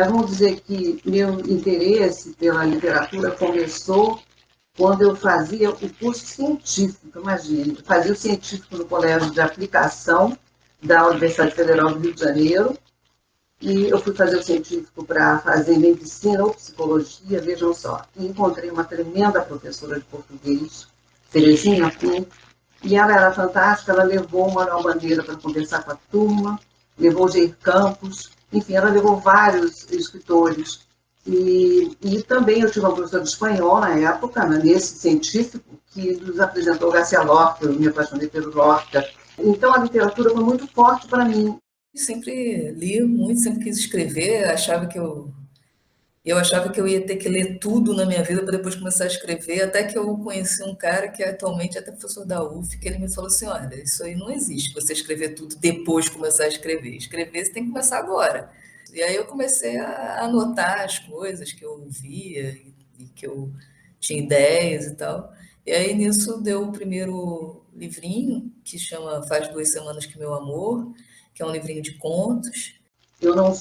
Vamos dizer que meu interesse pela literatura começou quando eu fazia o curso científico, imagine, eu fazia o científico no Colégio de Aplicação da Universidade Federal do Rio de Janeiro, e eu fui fazer o científico para fazer medicina ou psicologia, vejam só. E encontrei uma tremenda professora de português, Terezinha Kuhn, e ela era fantástica, ela levou o Manuel Bandeira para conversar com a turma, levou o Jair Campos, enfim, ela levou vários escritores. E também eu tive uma professora de espanhol na época, né, nesse científico, que nos apresentou Garcia Lorca, eu me apaixonei pelo Lorca. Então a literatura foi muito forte para mim. Sempre li muito, sempre quis escrever, eu achava que eu ia ter que ler tudo na minha vida para depois começar a escrever, até que eu conheci um cara que atualmente é até professor da UF, que ele me falou assim, olha, isso aí não existe, você escrever tudo depois de começar a escrever. Escrever você tem que começar agora. E aí eu comecei a anotar as coisas que eu via e que eu tinha ideias e tal. E aí nisso deu o primeiro livrinho, que chama Faz 2 Semanas que Meu Amor, que é um livrinho de contos. Eu não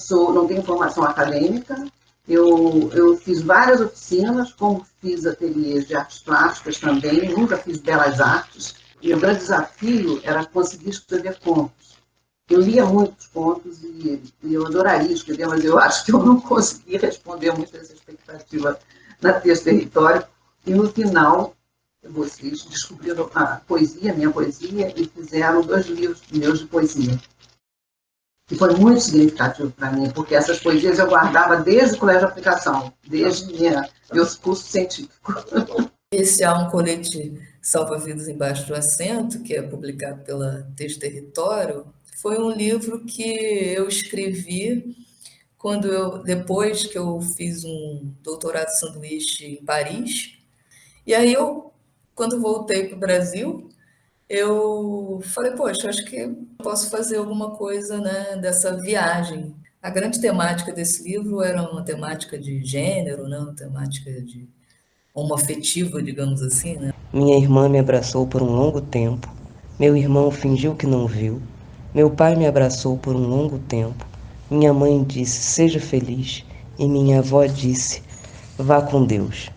tenho formação acadêmica, eu fiz várias oficinas, como fiz ateliês de artes plásticas também, nunca fiz belas artes. E o grande desafio era conseguir escrever contos. Eu lia muitos contos e eu adoraria escrever, mas eu acho que eu não consegui responder muito essa expectativa na Texto Território. E no final, vocês descobriram a poesia, minha poesia, e fizeram 2 livros meus de poesia. E foi muito significativo para mim, porque essas poesias eu guardava desde o colégio de aplicação, desde meus cursos científicos. Esse há um colete Salva-Vidas Embaixo do Assento, que é publicado pela Texto Território, foi um livro que eu escrevi depois que eu fiz um doutorado de sanduíche em Paris. E aí quando voltei para o Brasil, eu falei, poxa, acho que posso fazer alguma coisa, né, dessa viagem. A grande temática desse livro era uma temática de gênero, né, uma temática de homoafetiva, digamos assim, né? Minha irmã me abraçou por um longo tempo. Meu irmão fingiu que não viu. Meu pai me abraçou por um longo tempo. Minha mãe disse, seja feliz. E minha avó disse, vá com Deus.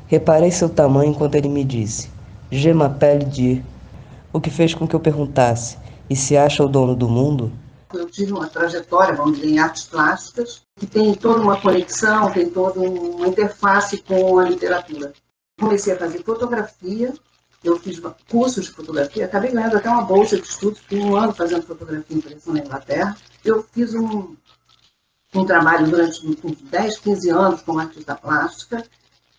Reparei seu tamanho quando ele me disse, Je m'appelle Dieu. O que fez com que eu perguntasse, e se acha o dono do mundo? Eu tive uma trajetória, vamos dizer, em artes plásticas, que tem toda uma conexão, tem toda uma interface com a literatura. Comecei a fazer fotografia, eu fiz cursos de fotografia, acabei ganhando até uma bolsa de estudos, fiquei 1 ano fazendo fotografia e impressão na Inglaterra. Eu fiz um trabalho durante uns 10, 15 anos como artista plástica,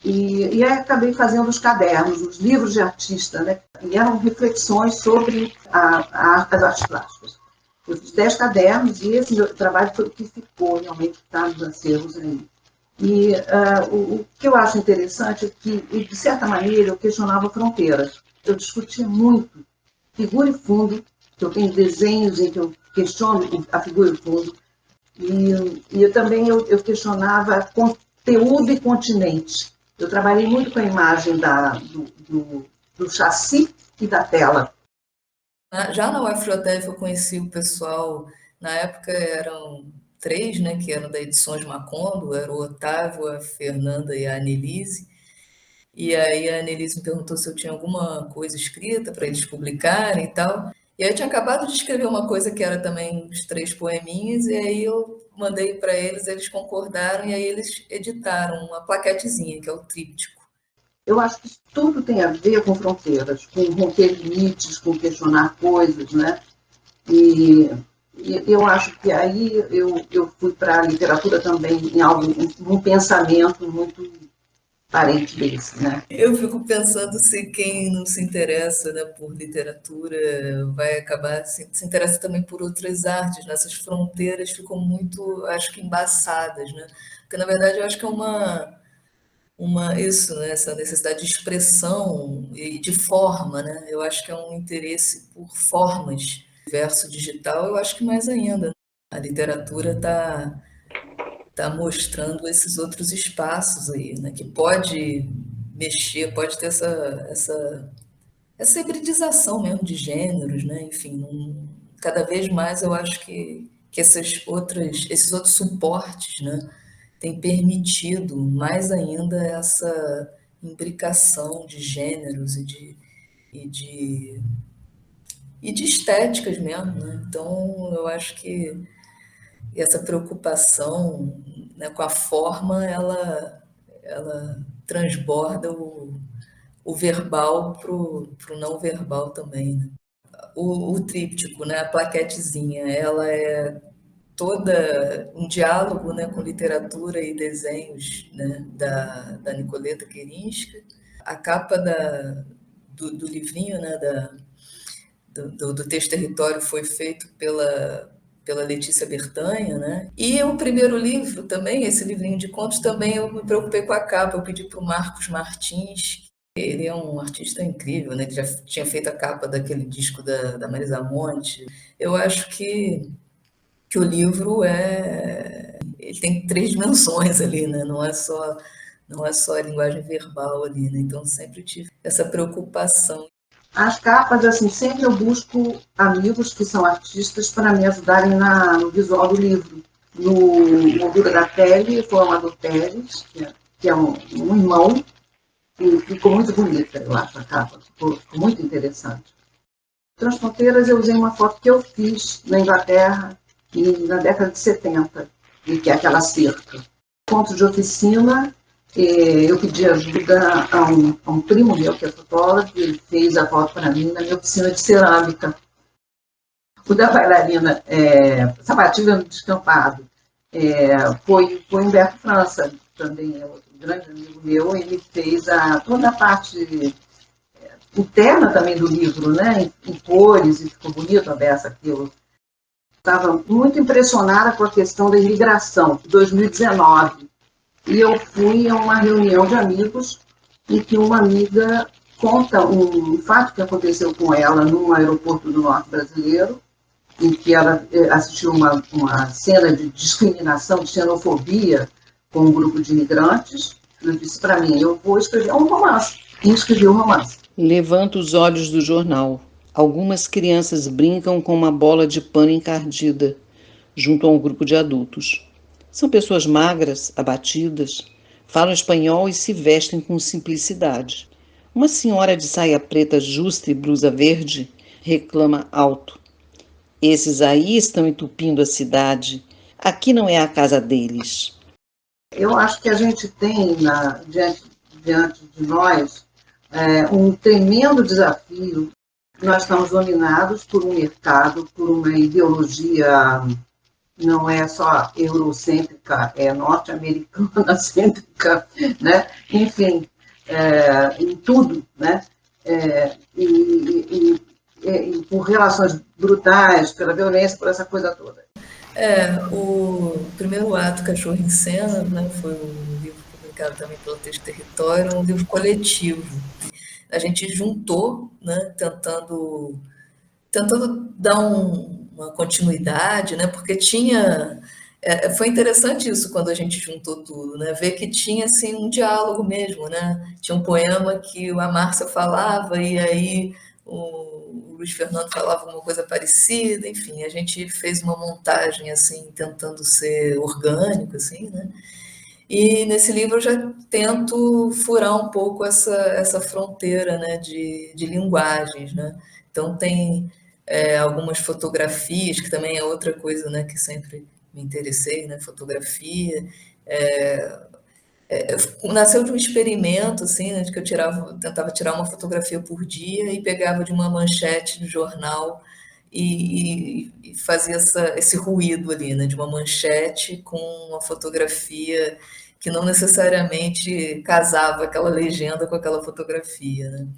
e aí acabei fazendo os cadernos, os livros de artista, né? E eram reflexões sobre as artes plásticas. Eu fiz 10 cadernos e esse meu trabalho foi o que ficou realmente, está nos acervos aí. E o que eu acho interessante é que, de certa maneira, eu questionava fronteiras. Eu discutia muito figura e fundo, que eu tenho desenhos em que eu questiono a figura e fundo, e eu questionava conteúdo e continente. Eu trabalhei muito com a imagem do chassi e da tela. Já na UFJF eu conheci o pessoal, na época eram três, né, que eram da Edições Macondo, era o Otávio, a Fernanda e a Annelise. E aí a Annelise me perguntou se eu tinha alguma coisa escrita para eles publicarem e tal. E aí eu tinha acabado de escrever uma coisa que era também os 3 poeminhas, e aí eu mandei para eles concordaram, e aí eles editaram uma plaquetezinha, que é o tríptico. Eu acho que tudo tem a ver com fronteiras, com romper limites, com questionar coisas, né? E, e eu acho que aí eu fui para a literatura também em algo, um pensamento muito parente desse, né? Eu fico pensando se quem não se interessa, né, por literatura vai acabar se interessa também por outras artes. Nessas fronteiras ficam muito, acho que embaçadas, né? Porque na verdade eu acho que é uma isso, né, essa necessidade de expressão e de forma, né? Eu acho que é um interesse por formas. Verso digital, eu acho que mais ainda. A literatura está mostrando esses outros espaços aí, né? Que pode mexer, pode ter essa hibridização mesmo de gêneros, né? Enfim, cada vez mais eu acho que que esses outros suportes, né, têm permitido mais ainda essa imbricação de gêneros e de, e de estéticas mesmo, né? Então, eu acho que essa preocupação, né, com a forma, ela transborda o verbal para o não verbal também, né? O tríptico, né, a plaquetezinha, ela é toda um diálogo, né, com literatura e desenhos, né, da Nicoleta Querinska. A capa do livrinho, né, do Texto Território foi feito pela Letícia Bertanha, né? E o primeiro livro também, esse livrinho de contos, também eu me preocupei com a capa. Eu pedi para o Marcos Martins, ele é um artista incrível, né? Ele já tinha feito a capa daquele disco da Marisa Monte. Eu acho que o livro ele tem 3 dimensões ali, né? Não é só a linguagem verbal ali, né? Então sempre tive essa preocupação. As capas, assim, sempre eu busco amigos que são artistas para me ajudarem no visual do livro. No Moldura da Pele, foi o Amador Pérez, que é um irmão, e ficou muito bonita, eu acho, a capa, ficou muito interessante. Transfronteiras, eu usei uma foto que eu fiz na Inglaterra na década de 70, e que é aquela cerca. Ponto de oficina, eu pedi ajuda a um primo meu, que é fotógrafo, ele fez a foto para mim na minha oficina de cerâmica. O da bailarina Sapatilha no Descampado foi Humberto França, também é outro grande amigo meu, ele fez toda a parte interna também do livro, né, em cores, e ficou bonito a beça aquilo. Estava muito impressionada com a questão da imigração, de 2019. E eu fui a uma reunião de amigos em que uma amiga conta um fato que aconteceu com ela num aeroporto do norte brasileiro, em que ela assistiu uma cena de discriminação, de xenofobia com um grupo de imigrantes. Ela disse para mim, eu vou escrever um romance. E escrevi um romance. Levanta os olhos do jornal. Algumas crianças brincam com uma bola de pano encardida, junto a um grupo de adultos. São pessoas magras, abatidas, falam espanhol e se vestem com simplicidade. Uma senhora de saia preta justa e blusa verde reclama alto. Esses aí estão entupindo a cidade. Aqui não é a casa deles. Eu acho que a gente tem diante de nós um tremendo desafio. Nós estamos dominados por um mercado, por uma ideologia, não é só eurocêntrica, é norte-americana cêntrica, né? Enfim, em tudo, né? E por relações brutais, pela violência, por essa coisa toda. O primeiro ato, Cachorro em Cena, né, foi um livro publicado também pelo Texto Território, um livro coletivo. A gente juntou, né, tentando dar uma continuidade, né, porque foi interessante isso quando a gente juntou tudo, né, ver que tinha assim, um diálogo mesmo, né? Tinha um poema que a Márcia falava e aí o Luiz Fernando falava uma coisa parecida, enfim, a gente fez uma montagem assim, tentando ser orgânico, assim, né? E nesse livro eu já tento furar um pouco essa fronteira, né, de linguagens, né? Então tem algumas fotografias, que também é outra coisa, né, que sempre me interessei, né, fotografia. Nasceu de um experimento, assim, né, de que eu tentava tirar uma fotografia por dia e pegava de uma manchete do jornal e fazia esse ruído ali, né, de uma manchete com uma fotografia que não necessariamente casava aquela legenda com aquela fotografia, né?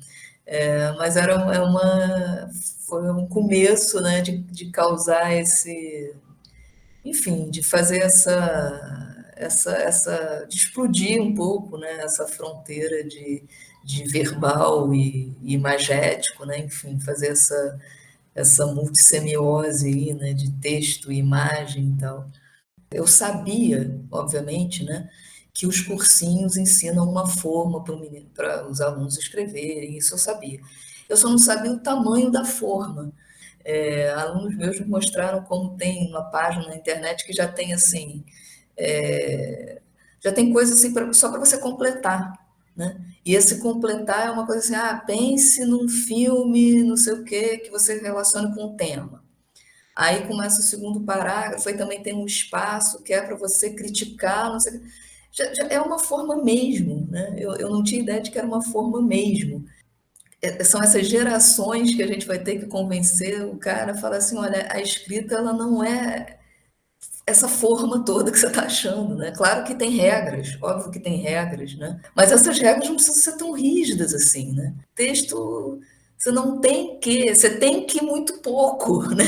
Mas foi um começo, né, de causar enfim, de fazer de explodir um pouco, né, essa fronteira de verbal e imagético, né, enfim, fazer essa multissemiose aí, né, de texto e imagem e tal. Eu sabia, obviamente, né, que os cursinhos ensinam uma forma para os alunos escreverem, isso eu sabia. Eu só não sabia o tamanho da forma. Alunos meus me mostraram como tem uma página na internet que já tem assim, já tem coisa assim só para você completar, né? E esse completar é uma coisa assim, pense num filme, não sei o quê, que você relacione com o tema. Aí começa o segundo parágrafo, aí também tem um espaço que é para você criticar, não sei, já é uma forma mesmo, né? Eu não tinha ideia de que era uma forma mesmo. São essas gerações que a gente vai ter que convencer o cara a falar assim, olha, a escrita ela não é essa forma toda que você está achando, né? Claro que tem regras, óbvio que tem regras, né? Mas essas regras não precisam ser tão rígidas assim, né? Texto, você tem que muito pouco, né?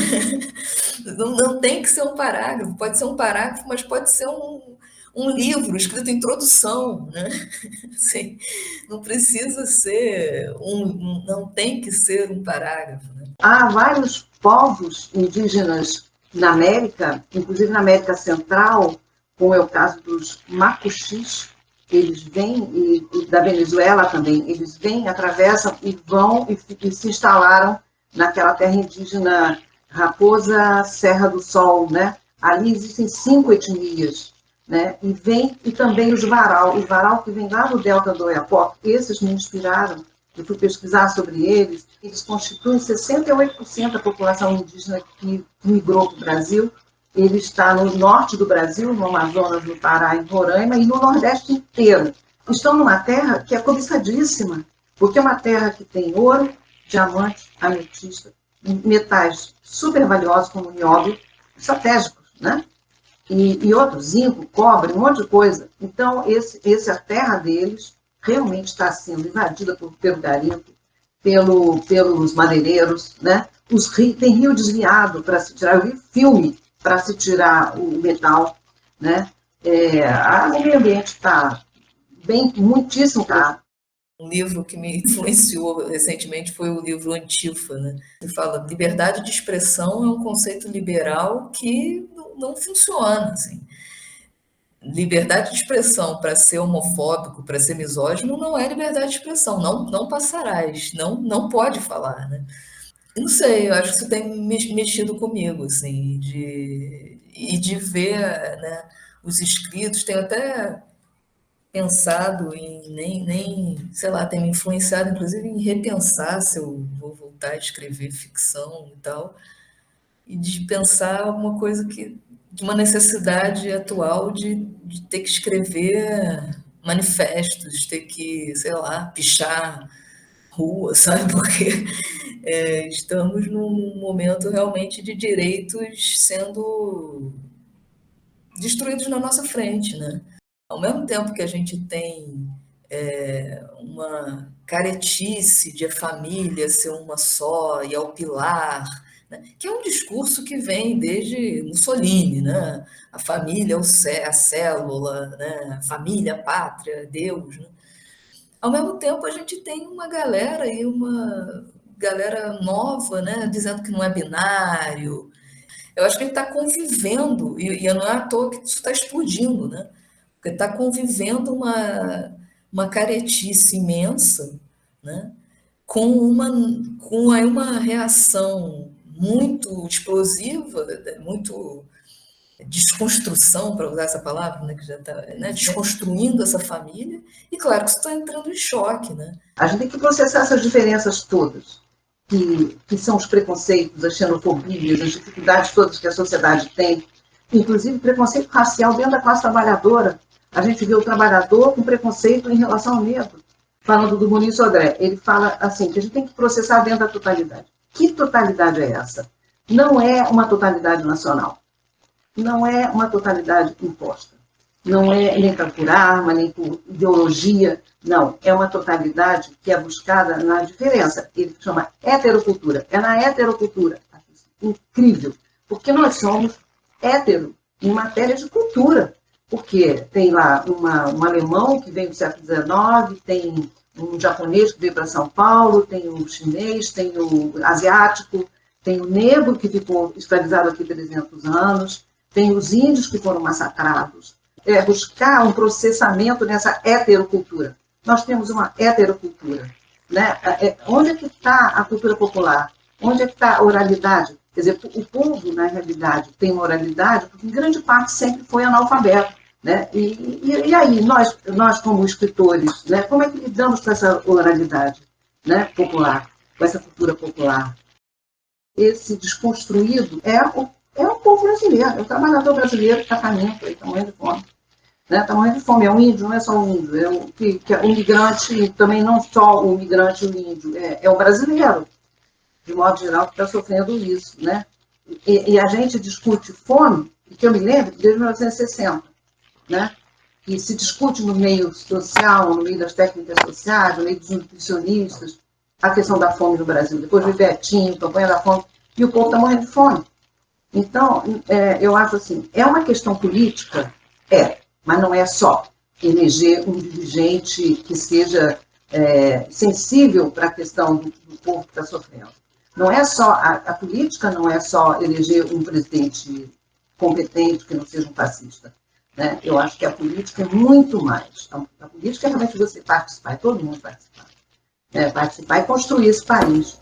Não tem que ser um parágrafo, pode ser um parágrafo, mas pode ser um livro escrito introdução, né? Assim, não precisa ser não tem que ser um parágrafo, né? Há vários povos indígenas na América, inclusive na América Central, como é o caso dos macuxis, eles vêm, e da Venezuela também, eles vêm, atravessam e vão e se instalaram naquela terra indígena Raposa Serra do Sol, né? Ali existem 5 etnias, né? E também os varal que vem lá no delta do Oiapoque, esses me inspiraram. Eu fui pesquisar sobre eles, eles constituem 68% da população indígena que migrou para o Brasil. Ele está no norte do Brasil, no Amazonas, no Pará, em Roraima, e no Nordeste inteiro. Estão numa terra que é cobiçadíssima, porque é uma terra que tem ouro, diamante, ametista, metais super valiosos como nióbio, estratégicos, né? E outros, zinco, cobre, um monte de coisa. Então, a terra deles realmente está sendo invadida pelo garimpo, pelos madeireiros, né? Tem rio desviado para se tirar, eu vi filme para se tirar o metal, né? O meio ambiente está muitíssimo caro. Um livro que me influenciou recentemente foi o livro Antifa, né? Ele fala liberdade de expressão é um conceito liberal que não funciona, assim. Liberdade de expressão para ser homofóbico, para ser misógino, não é liberdade de expressão, não passarás, não pode falar, né? Eu não sei, eu acho que isso tem mexido comigo, assim, de ver, né, os escritos, tenho até pensado em, sei lá, tem me influenciado, inclusive, em repensar se eu vou voltar a escrever ficção e tal, e de pensar alguma coisa de uma necessidade atual de ter que escrever manifestos, ter que, sei lá, pichar rua, sabe? Porque estamos num momento realmente de direitos sendo destruídos na nossa frente, né? Ao mesmo tempo que a gente tem uma caretice de a família ser uma só e ao pilar, né? Que é um discurso que vem desde Mussolini, né? A família, a célula, né? A família, a pátria, Deus, né? Ao mesmo tempo, a gente tem uma galera nova, né? Dizendo que não é binário. Eu acho que a gente está convivendo, e não é à toa que isso está explodindo, né? Porque está convivendo uma caretice imensa, né? Com aí uma reação muito explosiva, muito desconstrução, para usar essa palavra, né, que já está, né, desconstruindo essa família, e claro que isso está entrando em choque, né? A gente tem que processar essas diferenças todas, que são os preconceitos, as xenofobias, as dificuldades todas que a sociedade tem, inclusive preconceito racial dentro da classe trabalhadora. A gente vê o trabalhador com preconceito em relação ao negro. Falando do Muniz Sodré, ele fala assim, que a gente tem que processar dentro da totalidade. Que totalidade é essa? Não é uma totalidade nacional. Não é uma totalidade imposta. Não é nem por arma, nem por ideologia. Não, é uma totalidade que é buscada na diferença. Ele chama heterocultura. É na heterocultura. Incrível. Porque nós somos hétero em matéria de cultura. Porque tem lá um alemão que veio do século XIX, tem um japonês que veio para São Paulo, tem um chinês, tem o asiático, tem o negro que ficou escravizado aqui 300 anos, tem os índios que foram massacrados. É buscar um processamento nessa heterocultura. Nós temos uma heterocultura, né? Onde é que está a cultura popular? Onde é que está a oralidade? Quer dizer, o povo, na realidade, tem uma oralidade porque, em grande parte, sempre foi analfabeto. Né? E aí, nós como escritores, né, como é que lidamos com essa oralidade, né, popular, com essa cultura popular? Esse desconstruído é o povo brasileiro, é o trabalhador brasileiro que está faminto, está morrendo de fome. Está morrendo de fome, é um índio, não é só um índio, é um migrante, também não só o migrante e o índio, é o brasileiro, de modo geral, que está sofrendo isso. Né? E a gente discute fome, que eu me lembro, desde 1960. Né? Que se discute no meio social, no meio das técnicas sociais, no meio dos nutricionistas, a questão da fome no Brasil. Depois do Betinho, campanha da fome, e o povo está morrendo de fome. Então, eu acho assim, é uma questão política? Mas não é só eleger um dirigente que seja sensível para a questão do povo que está sofrendo. Não é só, a política não é só eleger um presidente competente que não seja um fascista. Né? Eu acho que a política é muito mais. A política é realmente você participar, todo mundo participar. Participar e construir esse país.